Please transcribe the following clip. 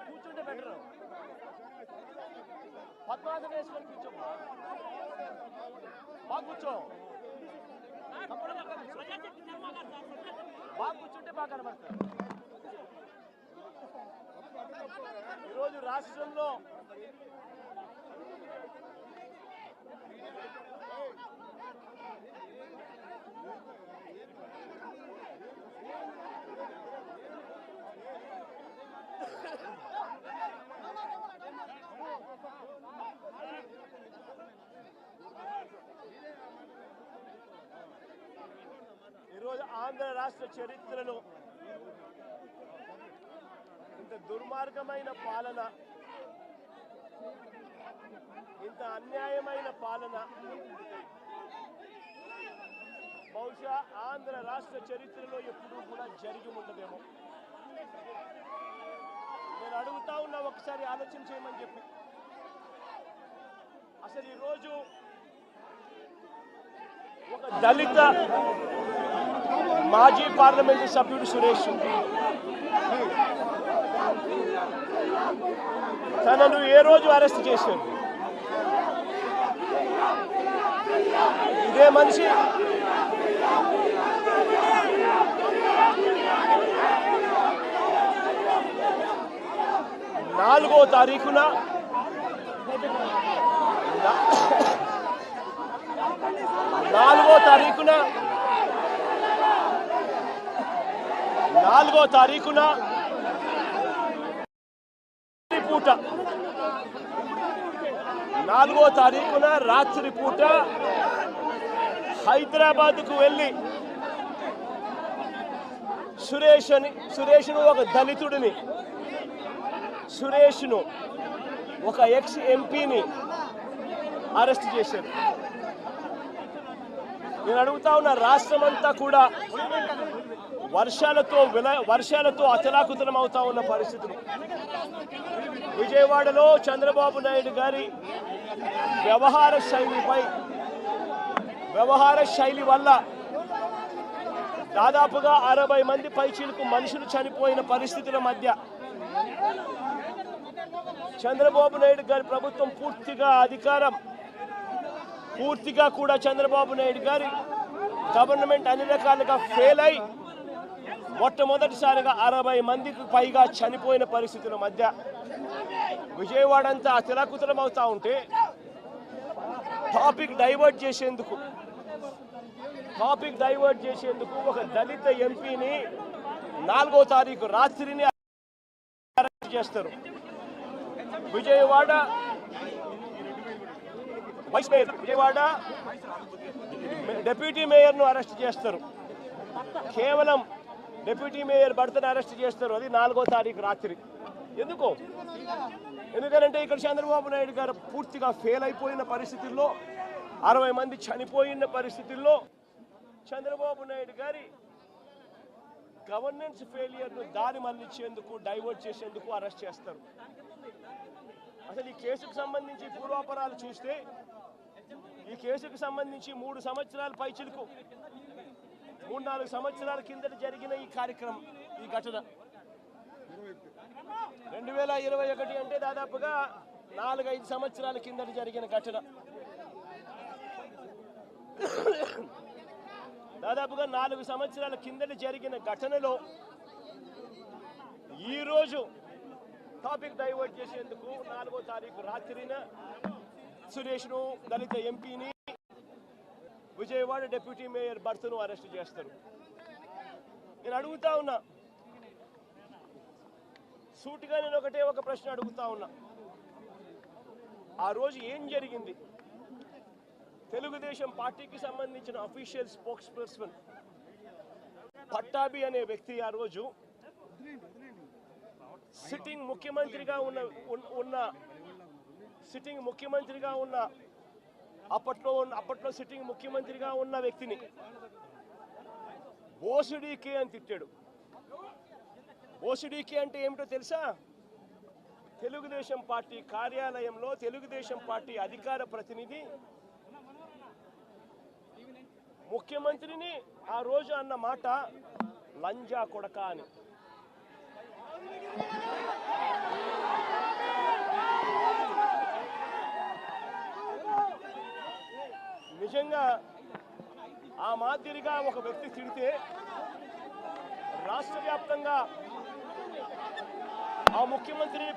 కూర్చుంటే బెటర్. పద్మాసనం వేసుకొని కూర్చోమ్మా, బాగా కూర్చో, బాగా కూర్చుంటే బాగా కనబడతారు. ఈరోజు రాష్ట్రంలో ఆంధ్ర రాష్ట్ర చరిత్రలో ఇంత దుర్మార్గమైన పాలన, ఇంత అన్యాయమైన పాలన బహుశా ఆంధ్ర రాష్ట్ర చరిత్రలో ఎప్పుడూ కూడా జరిగి ఉండదేమో. నేను అడుగుతా ఉన్నా, ఒకసారి ఆలోచన చేయమని చెప్పి. అసలు ఈరోజు ఒక దళిత మాజీ పార్లమెంటు సభ్యుడు సురేష్ తనను ఏ రోజు అరెస్ట్ చేశారు? ఇదే మనిషి నాలుగో తారీఖున రాత్రి పూట హైదరాబాద్కు వెళ్ళి సురేష్ను ఒక దళితుడిని, సురేష్ను ఒక ఎక్స్ ఎంపీని అరెస్ట్ చేశారు. నేను అడుగుతా ఉన్న, రాష్ట్రమంతా కూడా వర్షాలతో అతలాకుతలం అవుతా ఉన్న పరిస్థితులు. విజయవాడలో చంద్రబాబు నాయుడు గారి వ్యవహార శైలి వల్ల దాదాపుగా 60 మంది పైచీలకు మనుషులు చనిపోయిన పరిస్థితుల మధ్య చంద్రబాబు నాయుడు గారి ప్రభుత్వం పూర్తిగా కూడా చంద్రబాబు నాయుడు గారి గవర్నమెంట్ అన్ని రకాలుగా ఫెయిల్ అయి మొట్టమొదటిసారిగా 60 మందికి పైగా చనిపోయిన పరిస్థితుల మధ్య విజయవాడ అంతా అతలాకుతలం అవుతా ఉంటే టాపిక్ డైవర్ట్ చేసేందుకు ఒక దళిత ఎంపీని 4వ తారీఖు రాత్రిని అరెస్ట్ చేస్తారు. Vijayawada vice mayor Vijayawada deputy మేయర్ను అరెస్ట్ చేస్తారు. కేవలం డిప్యూటీ మేయర్ భర్తను అరెస్ట్ చేస్తారు. అది 4వ తారీఖు రాత్రి. ఎందుకంటే ఇక్కడ చంద్రబాబు నాయుడు గారు పూర్తిగా ఫెయిల్ అయిపోయిన పరిస్థితుల్లో, 60 మంది చనిపోయిన పరిస్థితుల్లో చంద్రబాబు నాయుడు గారి గవర్నెన్స్ ఫెయిలియర్ను దారి మళ్లించేందుకు, డైవర్ట్ చేసేందుకు అరెస్ట్ చేస్తారు. అసలు ఈ కేసుకు సంబంధించి పూర్వాపరాలు చూస్తే ఈ కేసుకు సంబంధించి 3 సంవత్సరాల పైచిలకు 3-4 సంవత్సరాల కిందట జరిగిన ఈ కార్యక్రమం, ఈ ఘటన 2021 అంటే దాదాపుగా 4-5 సంవత్సరాల కిందట జరిగిన ఘటన. దాదాపుగా 4 సంవత్సరాల కిందట జరిగిన ఘటనలో ఈరోజు టాపిక్ డైవర్ట్ చేసేందుకు 4వ తారీఖు రాత్రిన సురేష్ను, దళిత ఎంపీని, విజయవాడ డిప్యూటీ మేయర్ భర్తను అరెస్ట్ చేస్తారు. నేను అడుగుతా ఉన్నా, సూటిగా నేను ఒక ప్రశ్న అడుగుతా ఉన్నా. ఆ రోజు ఏం జరిగింది? తెలుగుదేశం పార్టీకి సంబంధించిన అఫీషియల్ స్పోక్స్ పర్సన్ పట్టాభి అనే వ్యక్తి ఆ రోజు సిట్టింగ్ ముఖ్యమంత్రిగా ఉన్న అప్పట్లో సిట్టింగ్ ముఖ్యమంత్రిగా ఉన్న వ్యక్తిని బోసుడీకే అని తిట్టాడు. బోసుడీకే అంటే ఏమిటో తెలుసా? తెలుగుదేశం పార్టీ కార్యాలయంలో తెలుగుదేశం పార్టీ అధికార ప్రతినిధి ముఖ్యమంత్రిని ఆ రోజు అన్న మాట లంజా కొడక అని. నిజంగా ఆ మాదిరిగా ఒక వ్యక్తి తిడితే రాష్ట్ర వ్యాప్తంగా ఆ ముఖ్యమంత్రిని